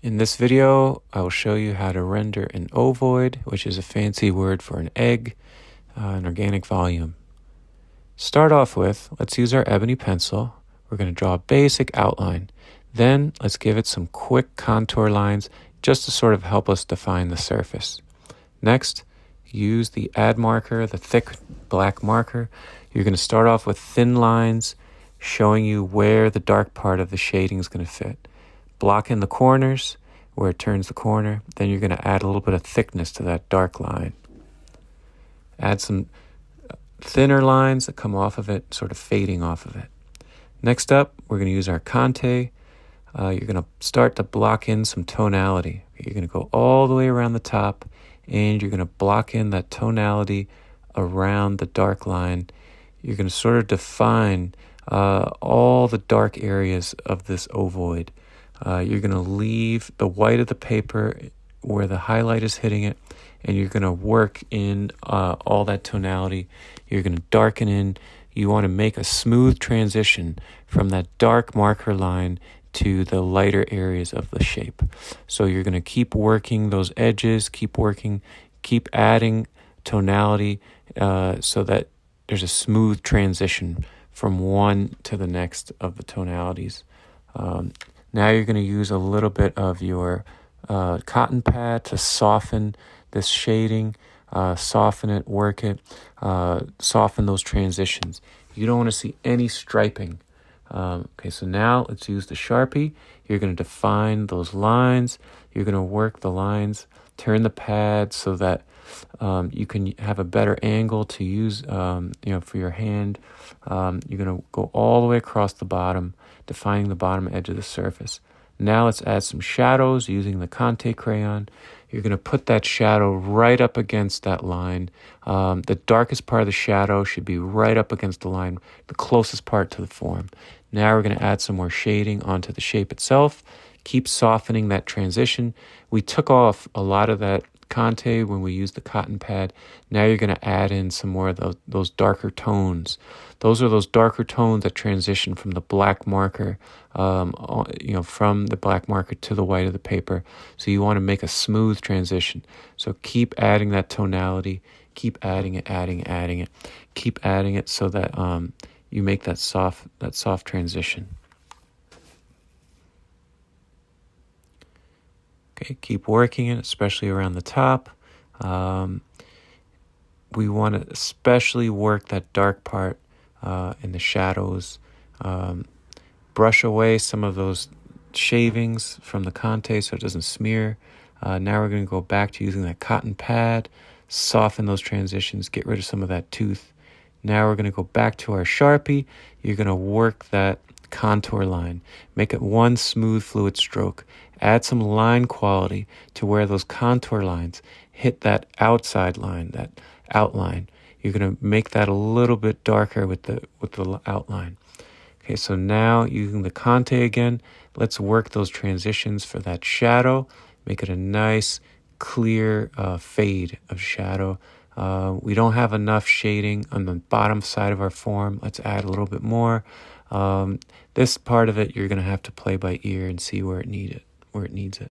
In this video, I will show you how to render an ovoid, which is a fancy word for an egg, an organic volume. Start off with, let's use our ebony pencil. We're going to draw a basic outline. Then let's give it some quick contour lines just to sort of help us define the surface. Next, use the add marker, the thick black marker. You're going to start off with thin lines showing you where the dark part of the shading is going to fit. Block in the corners where it turns the corner. Then you're going to add a little bit of thickness to that dark line. Add some thinner lines that come off of it, sort of fading off of it. Next up, we're going to use our conté. You're going to start to block in some tonality. You're going to go all the way around the top, and you're going to block in that tonality around the dark line. You're going to sort of define all the dark areas of this ovoid. You're going to leave the white of the paper where the highlight is hitting it, and you're going to work in all that tonality. You're going to darken in. You want to make a smooth transition from that dark marker line to the lighter areas of the shape. So you're going to keep working those edges, keep adding tonality so that there's a smooth transition from one to the next of the tonalities. Now you're going to use a little bit of your cotton pad to soften this shading, soften it, work it, soften those transitions. You don't want to see any striping. Okay, so now let's use the Sharpie. You're going to define those lines. You're going to work the lines, turn the pad so that you can have a better angle to use for your hand. You're going to go all the way across the bottom, defining the bottom edge of the surface. Now let's add some shadows using the conté crayon. You're going to put that shadow right up against that line. The darkest part of the shadow should be right up against the line, the closest part to the form. Now we're going to add some more shading onto the shape itself. Keep softening that transition. We took off a lot of that conté when we used the cotton pad. Now you're going to add in some more of those darker tones. Those are those darker tones that transition from the black marker, from the black marker to the white of the paper. So you want to make a smooth transition. So keep adding that tonality. Keep adding it. Keep adding it so that you make that soft transition. Okay, keep working it, especially around the top. We want to especially work that dark part in the shadows. Brush away some of those shavings from the conté so it doesn't smear. Now we're going to go back to using that cotton pad, soften those transitions, get rid of some of that tooth. Now we're going to go back to our Sharpie. You're going to work that contour line. Make it one smooth fluid stroke. Add some line quality to where those contour lines hit that outside line, that outline. You're going to make that a little bit darker with the outline. Okay, so now using the conté again, let's work those transitions for that shadow. Make it a nice, clear fade of shadow. We don't have enough shading on the bottom side of our form. Let's add a little bit more. This part of it, you're going to have to play by ear and see where it needs it.